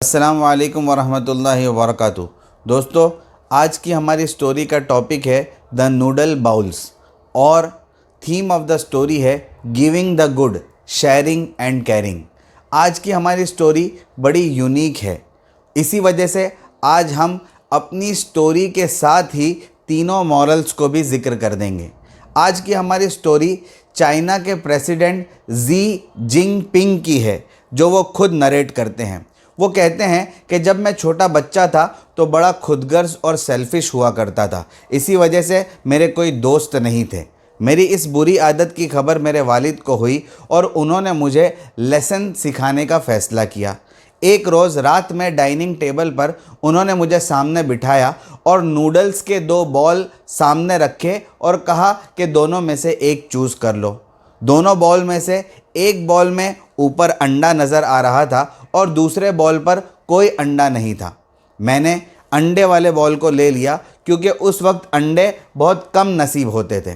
السلام علیکم ورحمۃ اللہ وبرکاتہ۔ دوستو، آج کی ہماری سٹوری کا ٹاپک ہے دا نوڈل باؤلز، اور تھیم آف دا سٹوری ہے giving the good, sharing and caring. آج کی ہماری سٹوری بڑی یونیک ہے، اسی وجہ سے آج ہم اپنی سٹوری کے ساتھ ہی تینوں مورلز کو بھی ذکر کر دیں گے۔ آج کی ہماری سٹوری چائنا کے پریزیڈنٹ زی جنگ پنگ کی ہے، جو وہ خود نریٹ کرتے ہیں۔ وہ کہتے ہیں کہ جب میں چھوٹا بچہ تھا تو بڑا خود غرض اور سیلفش ہوا کرتا تھا، اسی وجہ سے میرے کوئی دوست نہیں تھے۔ میری اس بری عادت کی خبر میرے والد کو ہوئی اور انہوں نے مجھے لیسن سکھانے کا فیصلہ کیا۔ ایک روز رات میں ڈائننگ ٹیبل پر انہوں نے مجھے سامنے بٹھایا اور نوڈلز کے 2 بال سامنے رکھے اور کہا کہ دونوں میں سے ایک چوز کر لو۔ دونوں بال میں سے ایک بال میں اوپر انڈا نظر آ رہا تھا اور دوسرے بال پر کوئی انڈا نہیں تھا۔ میں نے انڈے والے بال کو لے لیا کیونکہ اس وقت انڈے بہت کم نصیب ہوتے تھے۔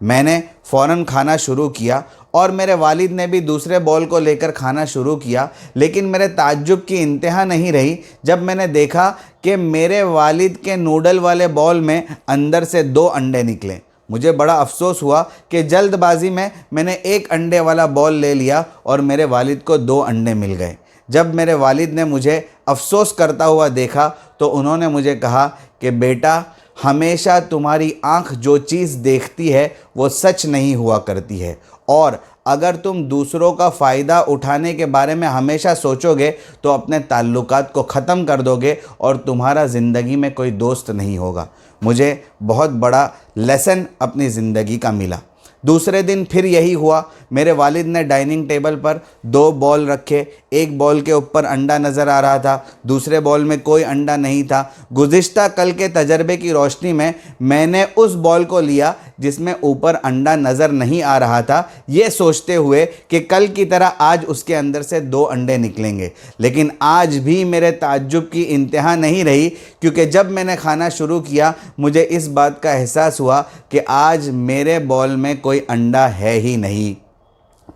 میں نے فوراً کھانا شروع کیا اور میرے والد نے بھی دوسرے بال کو لے کر کھانا شروع کیا، لیکن میرے تعجب کی انتہا نہیں رہی جب میں نے دیکھا کہ میرے والد کے نوڈل والے بال میں اندر سے 2 انڈے نکلے۔ مجھے بڑا افسوس ہوا کہ جلد بازی میں نے ایک انڈے والا بال لے لیا اور میرے والد کو 2 انڈے مل گئے۔ جب میرے والد نے مجھے افسوس کرتا ہوا دیکھا تو انہوں نے مجھے کہا کہ بیٹا، ہمیشہ تمہاری آنکھ جو چیز دیکھتی ہے وہ سچ نہیں ہوا کرتی ہے، اور اگر تم دوسروں کا فائدہ اٹھانے کے بارے میں ہمیشہ سوچو گے تو اپنے تعلقات کو ختم کر دو گے اور تمہارا زندگی میں کوئی دوست نہیں ہوگا۔ مجھے بہت بڑا لیسن اپنی زندگی کا ملا۔ دوسرے دن پھر یہی ہوا۔ میرے والد نے ڈائننگ ٹیبل پر 2 بال رکھے، ایک بال کے اوپر انڈا نظر آ رہا تھا، دوسرے بال میں کوئی انڈا نہیں تھا۔ گزشتہ کل کے تجربے کی روشنی میں نے اس بال کو لیا جس میں اوپر انڈا نظر نہیں آ رہا تھا، یہ سوچتے ہوئے کہ کل کی طرح آج اس کے اندر سے 2 انڈے نکلیں گے۔ لیکن آج بھی میرے تعجب کی انتہا نہیں رہی، کیونکہ جب میں نے کھانا شروع کیا مجھے اس بات کا احساس ہوا کہ آج میرے بال میں کوئی انڈا ہے ہی نہیں۔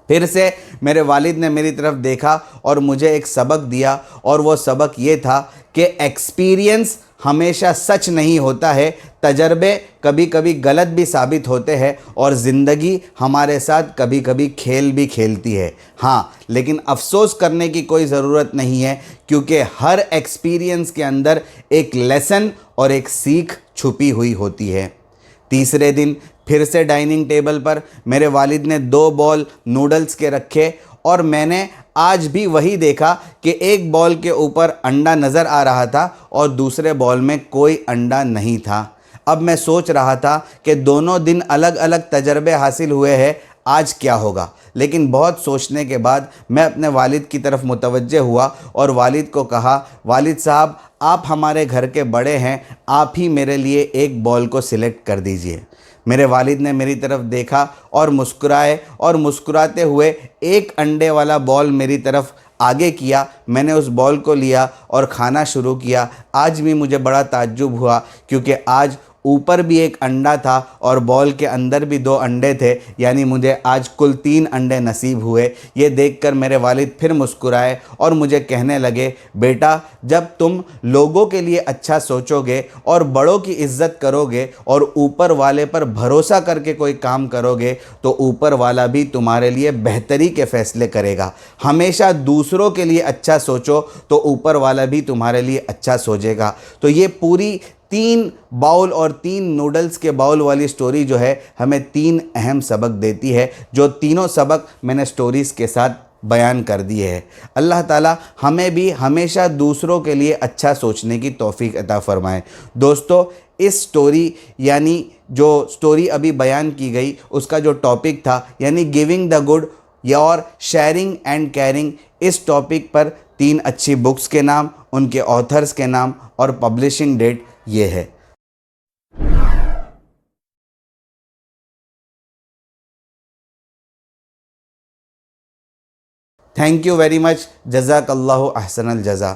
پھر سے میرے والد نے میری طرف دیکھا اور مجھے ایک سبق دیا، اور وہ سبق یہ تھا کہ ایکسپیرینس ہمیشہ سچ نہیں ہوتا ہے، تجربے کبھی کبھی غلط بھی ثابت ہوتے ہیں، اور زندگی ہمارے ساتھ کبھی کبھی کھیل بھی کھیلتی ہے۔ ہاں، لیکن افسوس کرنے کی کوئی ضرورت نہیں ہے، کیونکہ ہر ایکسپیرینس کے اندر ایک لیسن اور ایک سیکھ چھپی ہوئی ہوتی ہے۔ تیسرے دن پھر سے ڈائننگ ٹیبل پر میرے والد نے 2 بال نوڈلز کے رکھے، اور میں نے آج بھی وہی دیکھا کہ ایک بال کے اوپر انڈا نظر آ رہا تھا اور دوسرے بال میں کوئی انڈا نہیں تھا۔ اب میں سوچ رہا تھا کہ دونوں دن الگ الگ تجربے حاصل ہوئے ہیں، آج کیا ہوگا؟ لیکن بہت سوچنے کے بعد میں اپنے والد کی طرف متوجہ ہوا اور والد کو کہا، والد صاحب، آپ ہمارے گھر کے بڑے ہیں، آپ ہی میرے لیے ایک بال کو سلیکٹ کر دیجئے۔ میرے والد نے میری طرف دیکھا اور مسکرائے، اور مسکراتے ہوئے ایک انڈے والا بال میری طرف آگے کیا۔ میں نے اس بال کو لیا اور کھانا شروع کیا۔ آج بھی مجھے بڑا تعجب ہوا، کیونکہ آج اوپر بھی ایک انڈا تھا اور بال کے اندر بھی 2 انڈے تھے، یعنی مجھے آج کل 3 انڈے نصیب ہوئے۔ یہ دیکھ کر میرے والد پھر مسکرائے اور مجھے کہنے لگے، بیٹا، جب تم لوگوں کے لیے اچھا سوچو گے اور بڑوں کی عزت کرو گے اور اوپر والے پر بھروسہ کر کے کوئی کام کرو گے تو اوپر والا بھی تمہارے لیے بہتری کے فیصلے کرے گا۔ ہمیشہ دوسروں کے لیے اچھا سوچو تو اوپر والا بھی تمہارے لیے اچھا سوچے گا۔ تو یہ پوری 3 باؤل اور 3 نوڈلز کے باؤل والی سٹوری جو ہے ہمیں 3 اہم سبق دیتی ہے، جو تینوں سبق میں نے سٹوریز کے ساتھ بیان کر دیے ہیں۔ اللہ تعالیٰ ہمیں بھی ہمیشہ دوسروں کے لیے اچھا سوچنے کی توفیق عطا فرمائے۔ دوستو، اس سٹوری یعنی جو سٹوری ابھی بیان کی گئی اس کا جو ٹاپک تھا، یعنی گیونگ دا گڈ اور شیئرنگ اینڈ کیئرنگ، اس ٹاپک پر 3 اچھی بکس کے نام، ان کے آتھرز کے نام اور پبلشنگ ڈیٹ یہ ہے۔ تھینک یو ویری مچ، جزاک اللہ احسن الجزا۔